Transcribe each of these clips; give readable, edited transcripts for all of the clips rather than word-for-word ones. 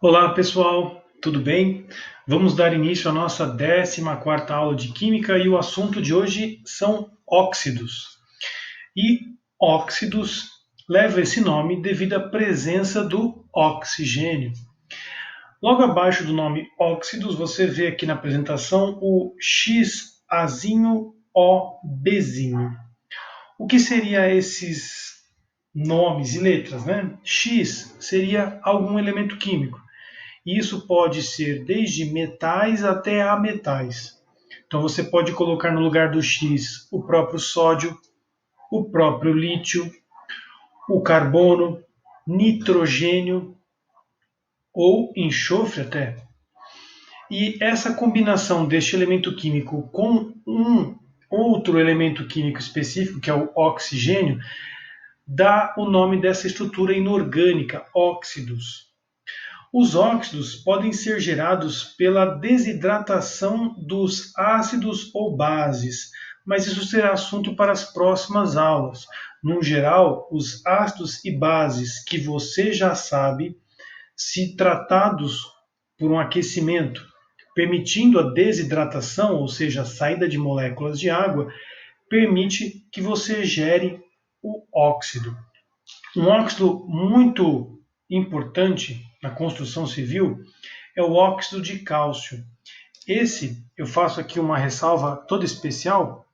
Olá pessoal, tudo bem? Vamos dar início à nossa 14ª aula de Química e o assunto de hoje são óxidos. E óxidos leva esse nome devido à presença do oxigênio. Logo abaixo do nome óxidos, você vê aqui na apresentação o XAzinho OBzinho. O que seria esses nomes e letras, né? X seria algum elemento químico. Isso pode ser desde metais até ametais. Então você pode colocar no lugar do X o próprio sódio, o próprio lítio, o carbono, nitrogênio ou enxofre até. E essa combinação deste elemento químico com um outro elemento químico específico, que é o oxigênio, dá o nome dessa estrutura inorgânica, óxidos. Os óxidos podem ser gerados pela desidratação dos ácidos ou bases, mas isso será assunto para as próximas aulas. No geral, os ácidos e bases que você já sabe, se tratados por um aquecimento, permitindo a desidratação, ou seja, a saída de moléculas de água, permite que você gere o óxido. Um óxido muito importante na construção civil é o óxido de cálcio. Esse, eu faço aqui uma ressalva toda especial,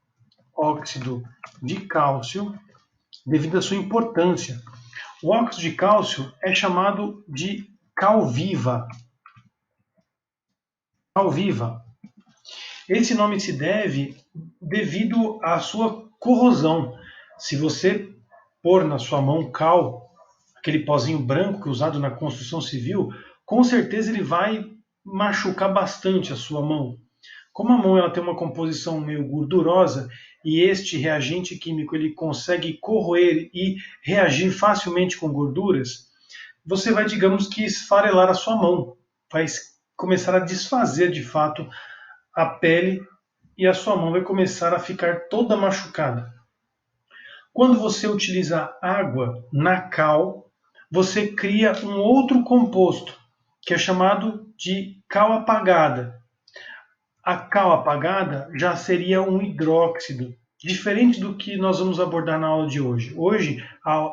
óxido de cálcio, devido à sua importância. O óxido de cálcio é chamado de cal-viva. Cal-viva. Esse nome se deve devido à sua corrosão. Se você pôr na sua mão cal, aquele pozinho branco que é usado na construção civil, com certeza ele vai machucar bastante a sua mão. Como a mão ela tem uma composição meio gordurosa e este reagente químico ele consegue corroer e reagir facilmente com gorduras, você vai, digamos que, esfarelar a sua mão, vai começar a desfazer de fato a pele e a sua mão vai começar a ficar toda machucada. Quando você utiliza água na cal, você cria um outro composto, que é chamado de cal apagada. A cal apagada já seria um hidróxido, diferente do que nós vamos abordar na aula de hoje. Hoje,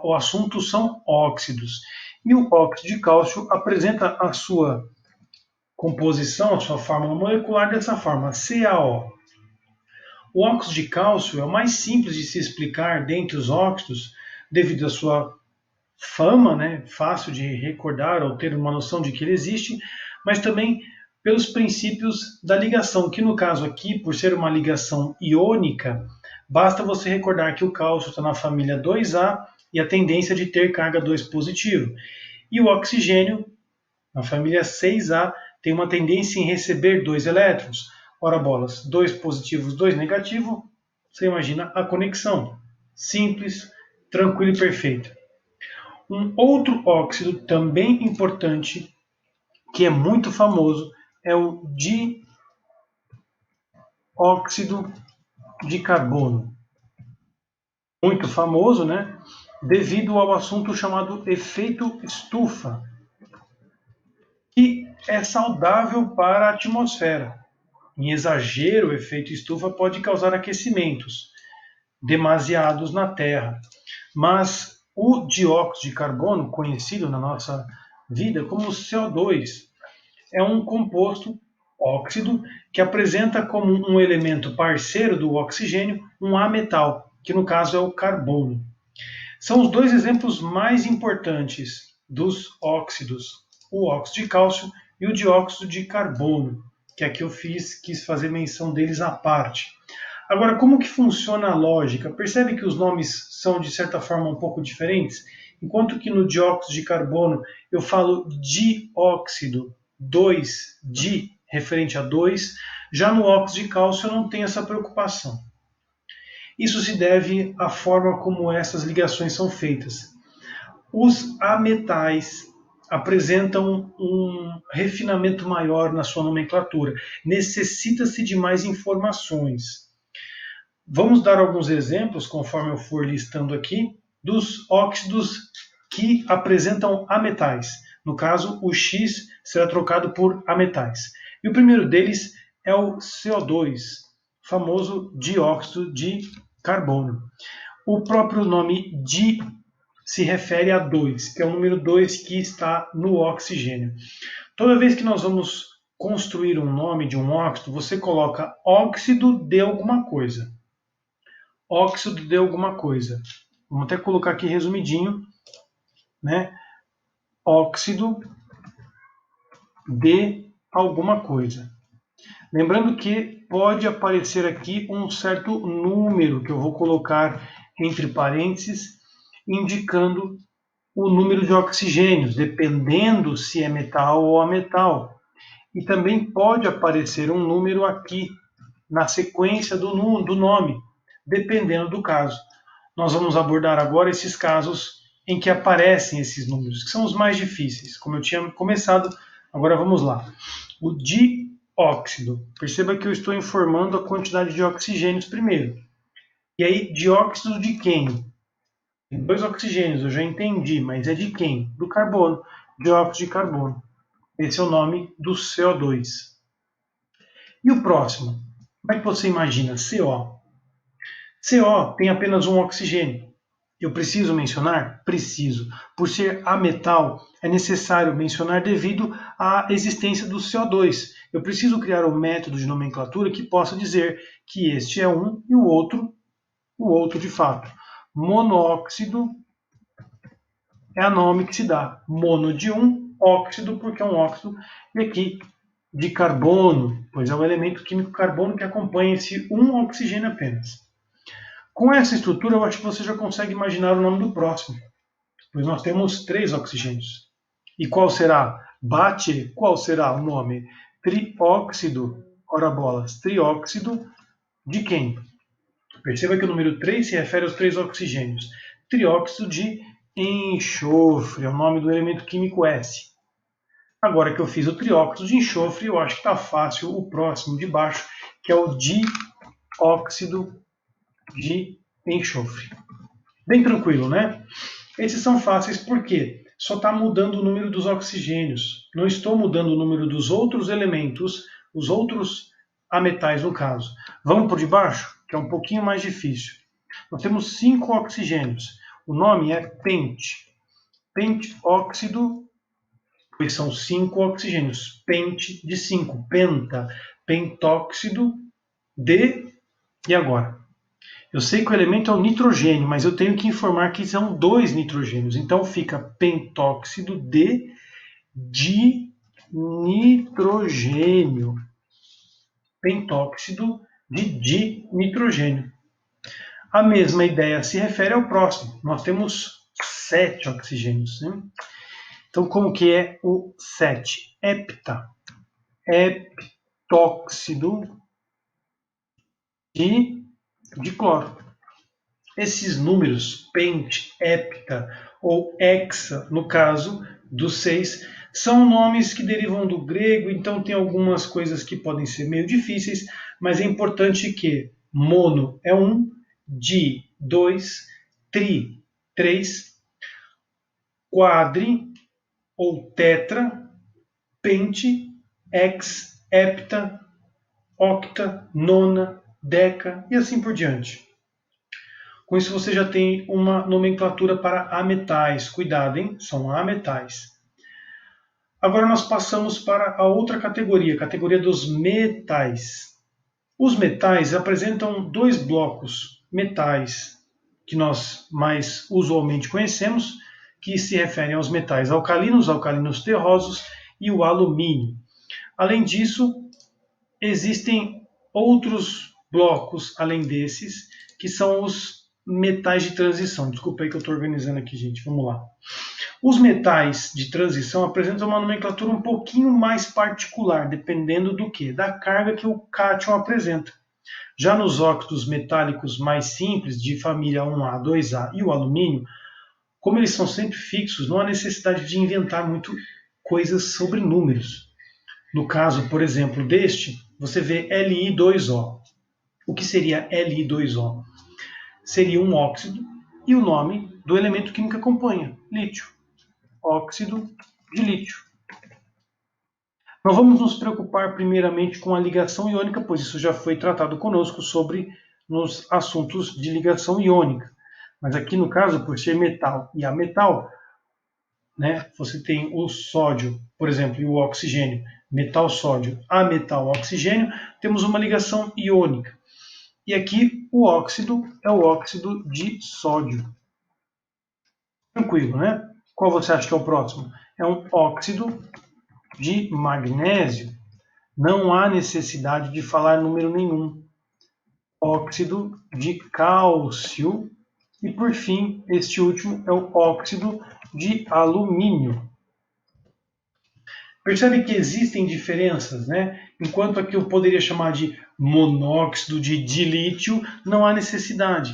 o assunto são óxidos. E o óxido de cálcio apresenta a sua composição, a sua fórmula molecular dessa forma, CaO. O óxido de cálcio é o mais simples de se explicar dentre os óxidos, devido à sua fama, né, fácil de recordar ou ter uma noção de que ele existe, mas também pelos princípios da ligação, que no caso aqui, por ser uma ligação iônica, basta você recordar que o cálcio está na família 2A e a tendência de ter carga 2 positivo. E o oxigênio, na família 6A, tem uma tendência em receber 2 elétrons. Ora bolas, 2 positivos, 2 negativos, você imagina a conexão. Simples, tranquilo e perfeito. Um outro óxido também importante, que é muito famoso, é o dióxido de carbono. Muito famoso, né? Devido ao assunto chamado efeito estufa, que é saudável para a atmosfera. Em exagero, o efeito estufa pode causar aquecimentos demasiados na Terra. Mas o dióxido de carbono, conhecido na nossa vida como CO2, é um composto óxido que apresenta como um elemento parceiro do oxigênio um ametal, que no caso é o carbono. São os dois exemplos mais importantes dos óxidos, o óxido de cálcio e o dióxido de carbono, que aqui eu quis fazer menção deles à parte. Agora, como que funciona a lógica? Percebe que os nomes são, de certa forma, um pouco diferentes? Enquanto que no dióxido de carbono eu falo dióxido, 2, di, referente a 2, já no óxido de cálcio eu não tenho essa preocupação. Isso se deve à forma como essas ligações são feitas. Os ametais apresentam um refinamento maior na sua nomenclatura. Necessita-se de mais informações. Vamos dar alguns exemplos, conforme eu for listando aqui, dos óxidos que apresentam ametais. No caso, o X será trocado por ametais. E o primeiro deles é o CO2, famoso dióxido de carbono. O próprio nome di se refere a 2, que é o número 2 que está no oxigênio. Toda vez que nós vamos construir um nome de um óxido, você coloca óxido de alguma coisa. Óxido de alguma coisa. Vamos até colocar aqui resumidinho, né? Óxido de alguma coisa. Lembrando que pode aparecer aqui um certo número que eu vou colocar entre parênteses, indicando o número de oxigênios, dependendo se é metal ou ametal. E também pode aparecer um número aqui na sequência do nome, dependendo do caso. Nós vamos abordar agora esses casos em que aparecem esses números, que são os mais difíceis. Como eu tinha começado, agora vamos lá. O dióxido. Perceba que eu estou informando a quantidade de oxigênios primeiro. E aí, dióxido de quem? Tem 2 oxigênios, eu já entendi, mas é de quem? Do carbono. Dióxido de carbono. Esse é o nome do CO2. E o próximo? Como é que você imagina? CO. CO tem apenas um oxigênio. Eu preciso mencionar? Preciso. Por ser ametal, é necessário mencionar devido à existência do CO2. Eu preciso criar um método de nomenclatura que possa dizer que este é um e o outro de fato. Monóxido é o nome que se dá. Mono de um, óxido porque é um óxido, e aqui de carbono, pois é o elemento químico carbono que acompanha esse um oxigênio apenas. Com essa estrutura, eu acho que você já consegue imaginar o nome do próximo, pois nós temos 3 oxigênios. E qual será? Bate, qual será o nome? Trióxido, ora bolas, trióxido de quem? Perceba que o número 3 se refere aos 3 oxigênios. Trióxido de enxofre, é o nome do elemento químico S. Agora que eu fiz o trióxido de enxofre, eu acho que está fácil o próximo de baixo, que é o dióxido de enxofre. Bem tranquilo, né? Esses são fáceis porque só está mudando o número dos oxigênios. Não estou mudando o número dos outros elementos, os outros ametais no caso. Vamos por debaixo, que é um pouquinho mais difícil. Nós temos 5 oxigênios. O nome é pente. Pentóxido, pois são 5 oxigênios. Pente de 5. Penta. Pentóxido de... E agora? Eu sei que o elemento é o nitrogênio, mas eu tenho que informar que são 2 nitrogênios. Então fica pentóxido de dinitrogênio. Pentóxido de dinitrogênio. A mesma ideia se refere ao próximo. Nós temos 7 oxigênios. Né? Então, como que é o 7? Hepta. Heptóxido de cloro. Esses números, pent, hepta ou hexa, no caso dos 6, são nomes que derivam do grego, então tem algumas coisas que podem ser meio difíceis, mas é importante que mono é 1, di 2, tri 3, quadri ou tetra, pente, hex, hepta, octa, nona, deca e assim por diante. Com isso você já tem uma nomenclatura para ametais. Cuidado, hein? São ametais. Agora nós passamos para a outra categoria, a categoria dos metais. Os metais apresentam 2 blocos metais que nós mais usualmente conhecemos, que se referem aos metais alcalinos terrosos e o alumínio. Além disso, existem outros blocos além desses, que são os metais de transição. Desculpa aí que eu estou organizando aqui, gente. Vamos lá. Os metais de transição apresentam uma nomenclatura um pouquinho mais particular, dependendo do que? Da carga que o cátion apresenta. Já nos óxidos metálicos mais simples, de família 1A, 2A e o alumínio, como eles são sempre fixos, não há necessidade de inventar muito coisas sobre números. No caso, por exemplo, deste, você vê Li2O. O que seria Li2O? Seria um óxido e o nome do elemento químico que acompanha, lítio. óxido de lítio. Não vamos nos preocupar primeiramente com a ligação iônica, pois isso já foi tratado conosco nos assuntos de ligação iônica. Mas aqui no caso, por ser metal e ametal, né, você tem o sódio, por exemplo, e o oxigênio, metal-sódio, ametal-oxigênio, temos uma ligação iônica. E aqui o óxido é o óxido de sódio. Tranquilo, né? Qual você acha que é o próximo? É um óxido de magnésio. Não há necessidade de falar número nenhum. Óxido de cálcio. E por fim, este último é o óxido de alumínio. Percebe que existem diferenças, né? Enquanto aqui eu poderia chamar de monóxido de dilítio, não há necessidade,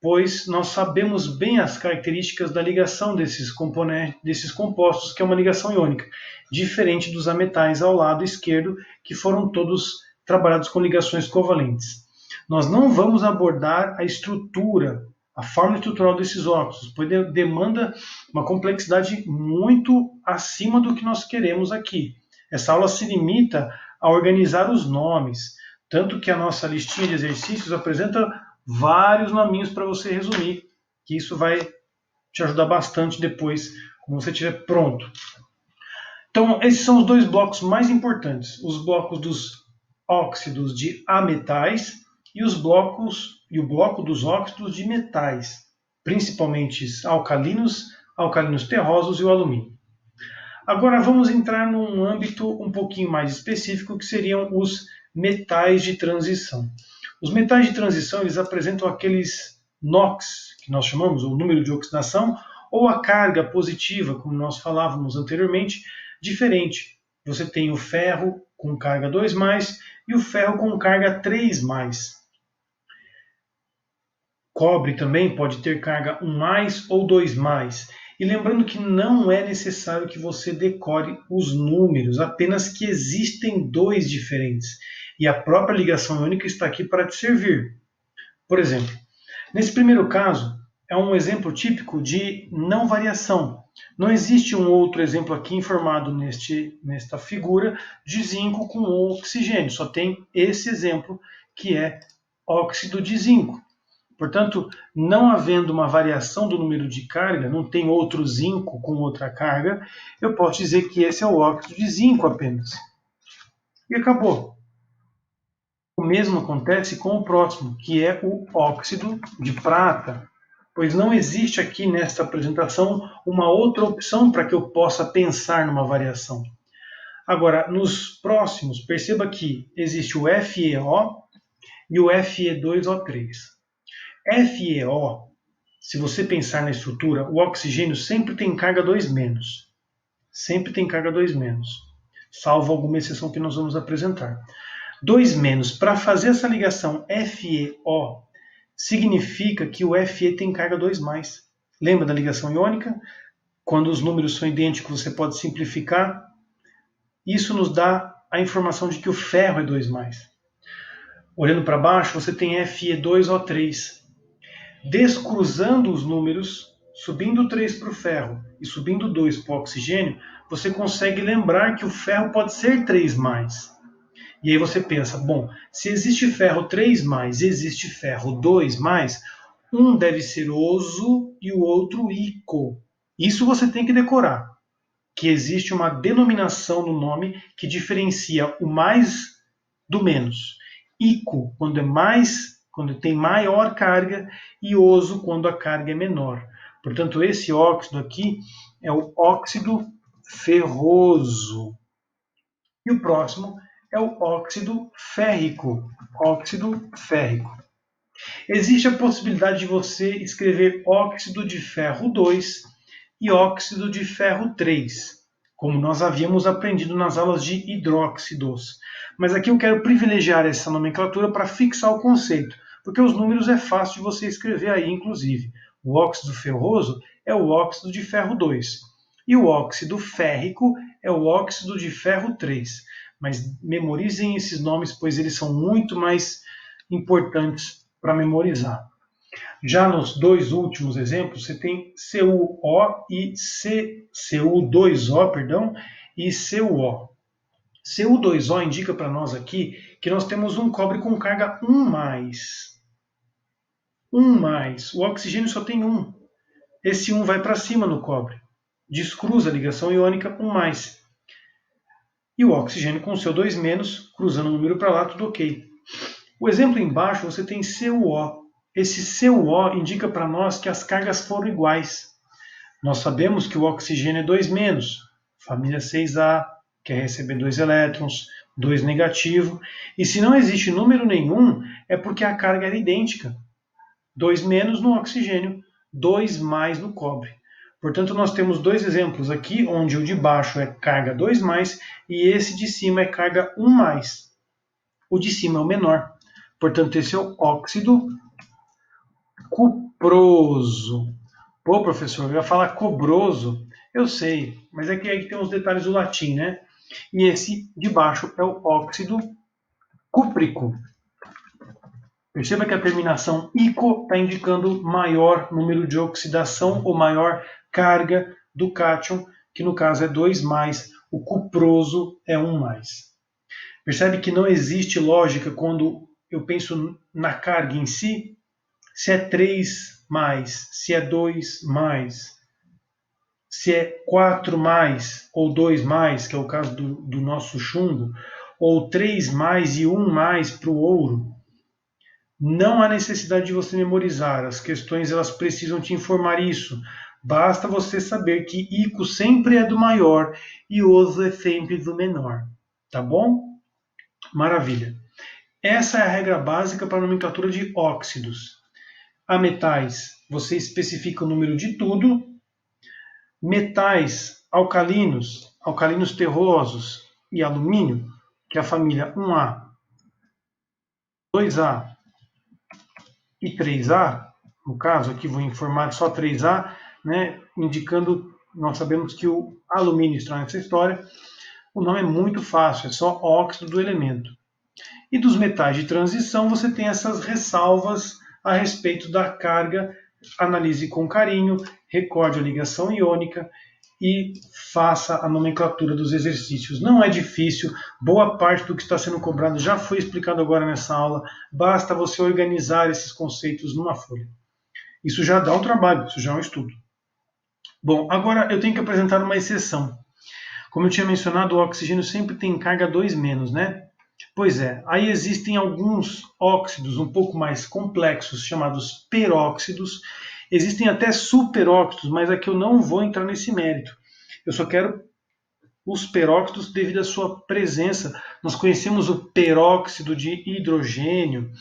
pois nós sabemos bem as características da ligação desses compostos, que é uma ligação iônica, diferente dos ametais ao lado esquerdo, que foram todos trabalhados com ligações covalentes. Nós não vamos abordar a estrutura, a forma estrutural desses óxidos, pois demanda uma complexidade muito acima do que nós queremos aqui. Essa aula se limita a organizar os nomes, tanto que a nossa listinha de exercícios apresenta vários nominhos para você resumir, que isso vai te ajudar bastante depois, quando você estiver pronto. Então, esses são os dois blocos mais importantes, os blocos dos óxidos de ametais e o bloco dos óxidos de metais, principalmente alcalinos, alcalinos terrosos e o alumínio. Agora vamos entrar num âmbito um pouquinho mais específico, que seriam os metais de transição. Os metais de transição, eles apresentam aqueles NOx, que nós chamamos, o número de oxidação, ou a carga positiva, como nós falávamos anteriormente, diferente. Você tem o ferro com carga 2+, e o ferro com carga 3+. Cobre também pode ter carga 1+ ou 2+. E lembrando que não é necessário que você decore os números, apenas que existem dois diferentes. E a própria ligação iônica está aqui para te servir. Por exemplo, nesse primeiro caso, é um exemplo típico de não variação. Não existe um outro exemplo aqui informado nesta figura de zinco com oxigênio. Só tem esse exemplo, que é óxido de zinco. Portanto, não havendo uma variação do número de carga, não tem outro zinco com outra carga, eu posso dizer que esse é o óxido de zinco apenas. E acabou. O mesmo acontece com o próximo, que é o óxido de prata, pois não existe aqui nesta apresentação uma outra opção para que eu possa pensar numa variação. Agora, nos próximos, perceba que existe o FeO e o Fe2O3. FeO, se você pensar na estrutura, o oxigênio sempre tem carga 2-. Sempre tem carga 2-, salvo alguma exceção que nós vamos apresentar. 2-, para fazer essa ligação FeO, significa que o Fe tem carga 2+. Lembra da ligação iônica? Quando os números são idênticos, você pode simplificar. Isso nos dá a informação de que o ferro é 2+. Olhando para baixo, você tem Fe2O3. Descruzando os números, subindo 3 para o ferro e subindo 2 para o oxigênio, você consegue lembrar que o ferro pode ser 3+. E aí você pensa, bom, se existe ferro 3+, existe ferro 2+, um deve ser oso e o outro ico. Isso você tem que decorar, que existe uma denominação no nome que diferencia o mais do menos. Ico, quando é mais, quando tem maior carga, e oso, quando a carga é menor. Portanto, esse óxido aqui é o óxido ferroso. E o próximo é o óxido férrico. Óxido férrico. Existe a possibilidade de você escrever óxido de ferro 2 e óxido de ferro 3, como nós havíamos aprendido nas aulas de hidróxidos. Mas aqui eu quero privilegiar essa nomenclatura para fixar o conceito, porque os números é fácil de você escrever aí, inclusive. O óxido ferroso é o óxido de ferro 2. E o óxido férrico é o óxido de ferro 3. Mas memorizem esses nomes, pois eles são muito mais importantes para memorizar. Já nos dois últimos exemplos, você tem CuO e Cu2O, perdão, e CuO. Cu2O indica para nós aqui que nós temos um cobre com carga 1+. 1+. O oxigênio só tem 1. Esse 1 vai para cima no cobre. Descruza a ligação iônica 1+. E o oxigênio com CO2-, cruzando o número para lá, tudo ok. O exemplo embaixo você tem CuO. Esse CuO indica para nós que as cargas foram iguais. Nós sabemos que o oxigênio é 2-, família 6A, quer receber 2 elétrons, 2 negativo. E se não existe número nenhum, é porque a carga era idêntica. 2- no oxigênio, 2+ no cobre. Portanto, nós temos dois exemplos aqui, onde o de baixo é carga 2+, e esse de cima é carga 1+. O de cima é o menor. Portanto, esse é o óxido cuproso. Pô, professor, eu ia falar cobroso. Eu sei, mas é que aí tem os detalhes do latim, né? E esse de baixo é o óxido cúprico. Perceba que a terminação ico está indicando maior número de oxidação ou maior carga do cátion, que no caso é 2+, o cuproso é 1+. Percebe que não existe lógica quando eu penso na carga em si, se é 3+, se é 2+, se é 4+, ou 2+, que é o caso do nosso chumbo, ou 3+ e 1+ para o ouro. Não há necessidade de você memorizar, as questões elas precisam te informar isso. Basta você saber que ico sempre é do maior e oso é sempre do menor. Tá bom? Maravilha. Essa é a regra básica para a nomenclatura de óxidos. A metais, você especifica o número de tudo. Metais alcalinos, alcalinos terrosos e alumínio, que é a família 1A, 2A e 3A, no caso aqui vou informar só 3A, né, indicando, nós sabemos que o alumínio está nessa história, o nome é muito fácil, é só óxido do elemento. E dos metais de transição você tem essas ressalvas a respeito da carga, analise com carinho, recorde a ligação iônica e faça a nomenclatura dos exercícios. Não é difícil, boa parte do que está sendo cobrado já foi explicado agora nessa aula, basta você organizar esses conceitos numa folha. Isso já dá um trabalho, isso já é um estudo. Bom, agora eu tenho que apresentar uma exceção. Como eu tinha mencionado, o oxigênio sempre tem carga 2-, né? Pois é, aí existem alguns óxidos um pouco mais complexos, chamados peróxidos. Existem até superóxidos, mas aqui eu não vou entrar nesse mérito. Eu só quero os peróxidos devido à sua presença. Nós conhecemos o peróxido de hidrogênio,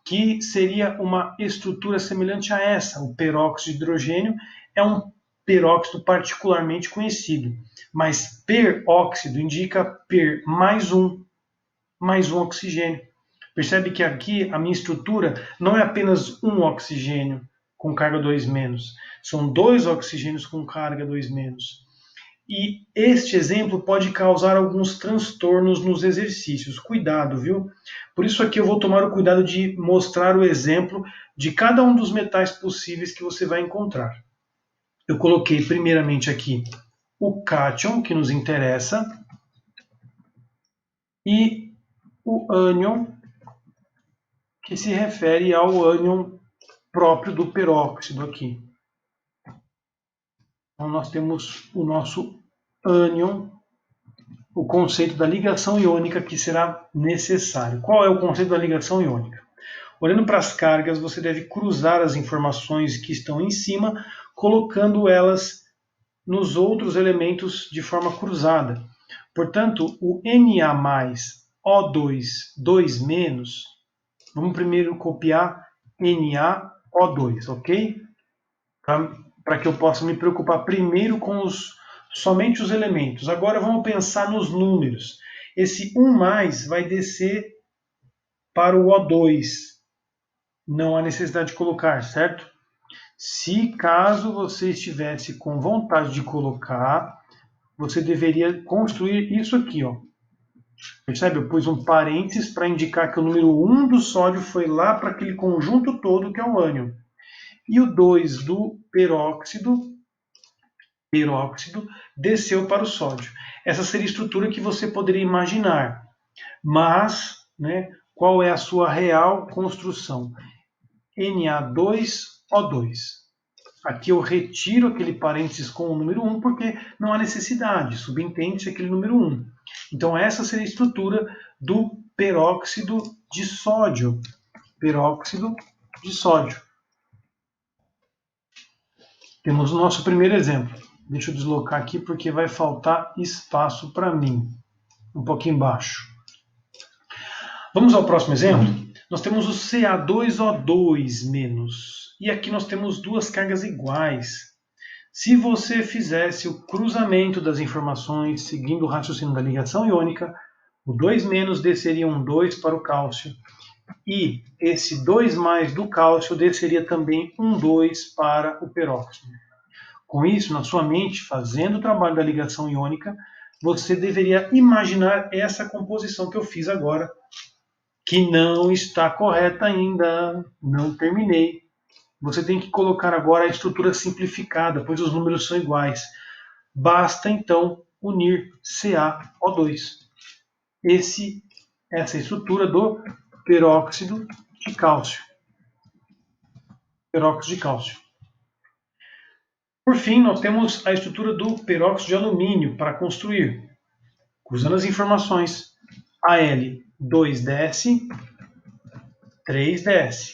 que seria uma estrutura semelhante a essa. O peróxido de hidrogênio é um peróxido particularmente conhecido, mas peróxido indica per mais um oxigênio. Percebe que aqui a minha estrutura não é apenas um oxigênio com carga 2-, são 2 oxigênios com carga 2-. E este exemplo pode causar alguns transtornos nos exercícios. Cuidado, viu? Por isso aqui eu vou tomar o cuidado de mostrar o exemplo de cada um dos metais possíveis que você vai encontrar. Eu coloquei primeiramente aqui o cátion, que nos interessa, e o ânion, que se refere ao ânion próprio do peróxido aqui. Então nós temos o nosso ânion, o conceito da ligação iônica que será necessário. Qual é o conceito da ligação iônica? Olhando para as cargas, você deve cruzar as informações que estão em cima, colocando elas nos outros elementos de forma cruzada. Portanto, o Na+O2, 2-, vamos primeiro copiar NaO2, ok? Para que eu possa me preocupar primeiro com somente os elementos. Agora vamos pensar nos números. Esse 1+ vai descer para o O2. Não há necessidade de colocar, certo? Se caso você estivesse com vontade de colocar, você deveria construir isso aqui, ó. Percebe? Eu pus um parênteses para indicar que o número 1 do sódio foi lá para aquele conjunto todo que é o ânion. e o 2 do peróxido desceu para o sódio. Essa seria a estrutura que você poderia imaginar. Mas, né, qual é a sua real construção? Na2O2. Aqui eu retiro aquele parênteses com o número 1 porque não há necessidade, subentende-se aquele número 1. Então essa seria a estrutura do peróxido de sódio. Peróxido de sódio. Temos o nosso primeiro exemplo. Deixa eu deslocar aqui porque vai faltar espaço para mim. Um pouquinho embaixo. Vamos ao próximo exemplo? Nós temos o Ca2O2-. E aqui nós temos duas cargas iguais. Se você fizesse o cruzamento das informações seguindo o raciocínio da ligação iônica, o 2- desceria um 2 para o cálcio. E esse 2+ do cálcio desceria também um 2 para o peróxido. Com isso, na sua mente, fazendo o trabalho da ligação iônica, você deveria imaginar essa composição que eu fiz agora, que não está correta ainda, não terminei. Você tem que colocar agora a estrutura simplificada, pois os números são iguais. Basta, então, unir CaO2. Essa é a estrutura do peróxido de cálcio. Peróxido de cálcio. Por fim, nós temos a estrutura do peróxido de alumínio para construir. Cruzando as informações, Al 2-, 3-.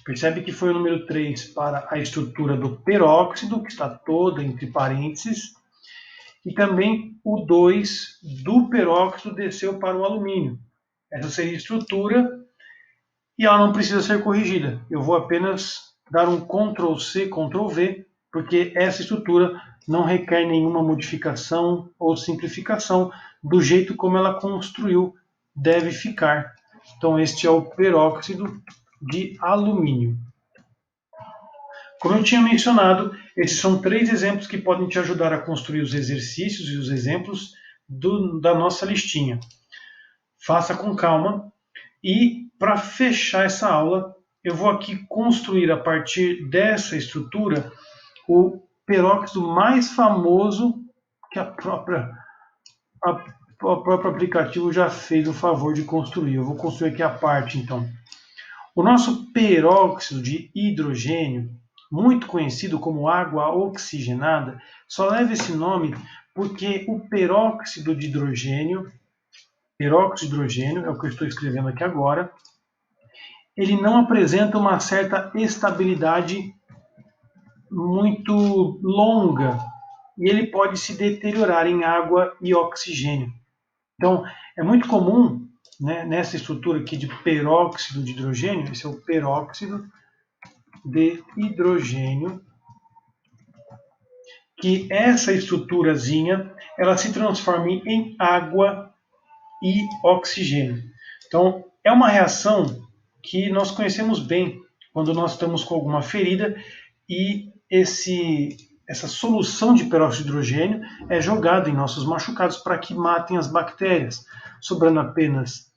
Percebe que foi o número 3 para a estrutura do peróxido, que está toda entre parênteses, e também o 2 do peróxido desceu para o alumínio. Essa seria a estrutura e ela não precisa ser corrigida. Eu vou apenas dar um Ctrl+C, Ctrl+V, porque essa estrutura não requer nenhuma modificação ou simplificação. Do jeito como ela construiu, deve ficar. Então, este é o peróxido de alumínio. Como eu tinha mencionado, esses são 3 exemplos que podem te ajudar a construir os exercícios e os exemplos da nossa listinha. Faça com calma e, para fechar essa aula, eu vou aqui construir a partir dessa estrutura o peróxido mais famoso que o próprio aplicativo já fez o favor de construir. Eu vou construir aqui a parte, então. O nosso peróxido de hidrogênio, muito conhecido como água oxigenada, só leva esse nome porque o peróxido de hidrogênio é o que eu estou escrevendo aqui agora, ele não apresenta uma certa estabilidade muito longa e ele pode se deteriorar em água e oxigênio. Então, é muito comum, né, nessa estrutura aqui de peróxido de hidrogênio, esse é o peróxido de hidrogênio, que essa estruturazinha ela se transforme em água e oxigênio. Então, é uma reação que nós conhecemos bem quando nós estamos com alguma ferida e essa solução de peróxido de hidrogênio é jogada em nossos machucados para que matem as bactérias, sobrando apenas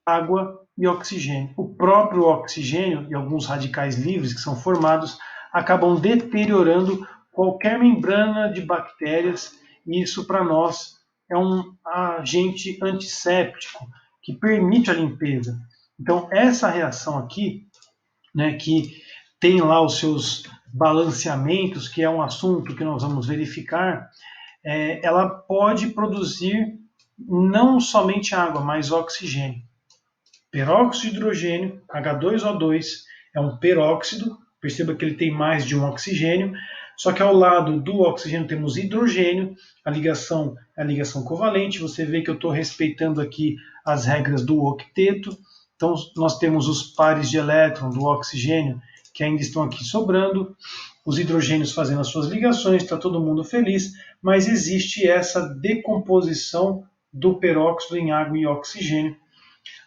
água e oxigênio. O próprio oxigênio e alguns radicais livres que são formados acabam deteriorando qualquer membrana de bactérias e isso para nós é um agente antisséptico que permite a limpeza. Então essa reação aqui, né, que tem lá os seus balanceamentos, que é um assunto que nós vamos verificar, ela pode produzir não somente água, mas oxigênio. Peróxido de hidrogênio, H2O2, é um peróxido, perceba que ele tem mais de um oxigênio, só que ao lado do oxigênio temos hidrogênio, a ligação é a ligação covalente, você vê que eu estou respeitando aqui as regras do octeto, então nós temos os pares de elétron do oxigênio que ainda estão aqui sobrando, os hidrogênios fazendo as suas ligações, está todo mundo feliz, mas existe essa decomposição do peróxido em água e oxigênio.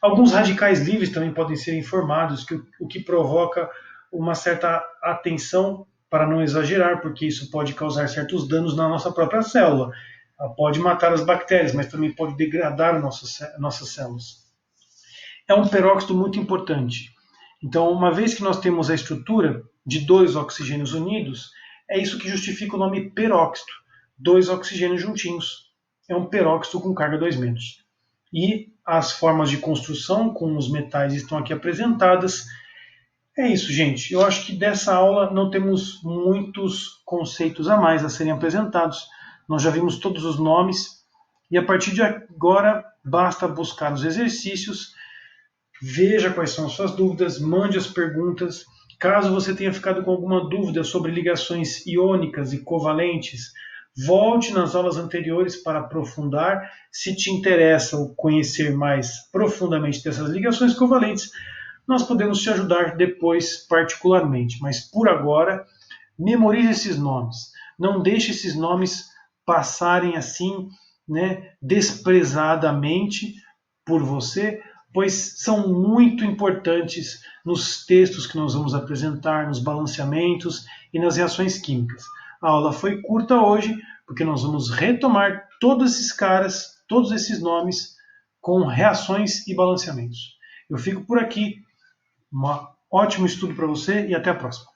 Alguns radicais livres também podem ser informados, o que provoca uma certa atenção para não exagerar, porque isso pode causar certos danos na nossa própria célula. Ela pode matar as bactérias, mas também pode degradar nossas células. É um peróxido muito importante. Então, uma vez que nós temos a estrutura de 2 oxigênios unidos, é isso que justifica o nome peróxido. 2 oxigênios juntinhos. É um peróxido com carga 2-. E as formas de construção com os metais estão aqui apresentadas. É isso, gente. Eu acho que dessa aula não temos muitos conceitos a mais a serem apresentados. Nós já vimos todos os nomes e a partir de agora basta buscar os exercícios, veja quais são as suas dúvidas, mande as perguntas. Caso você tenha ficado com alguma dúvida sobre ligações iônicas e covalentes, volte nas aulas anteriores para aprofundar. Se te interessa conhecer mais profundamente dessas ligações covalentes, nós podemos te ajudar depois particularmente. Mas por agora, memorize esses nomes. Não deixe esses nomes passarem assim, né, desprezadamente por você, pois são muito importantes nos textos que nós vamos apresentar, nos balanceamentos e nas reações químicas. A aula foi curta hoje, porque nós vamos retomar todos esses caras, todos esses nomes, com reações e balanceamentos. Eu fico por aqui. Um ótimo estudo para você e até a próxima.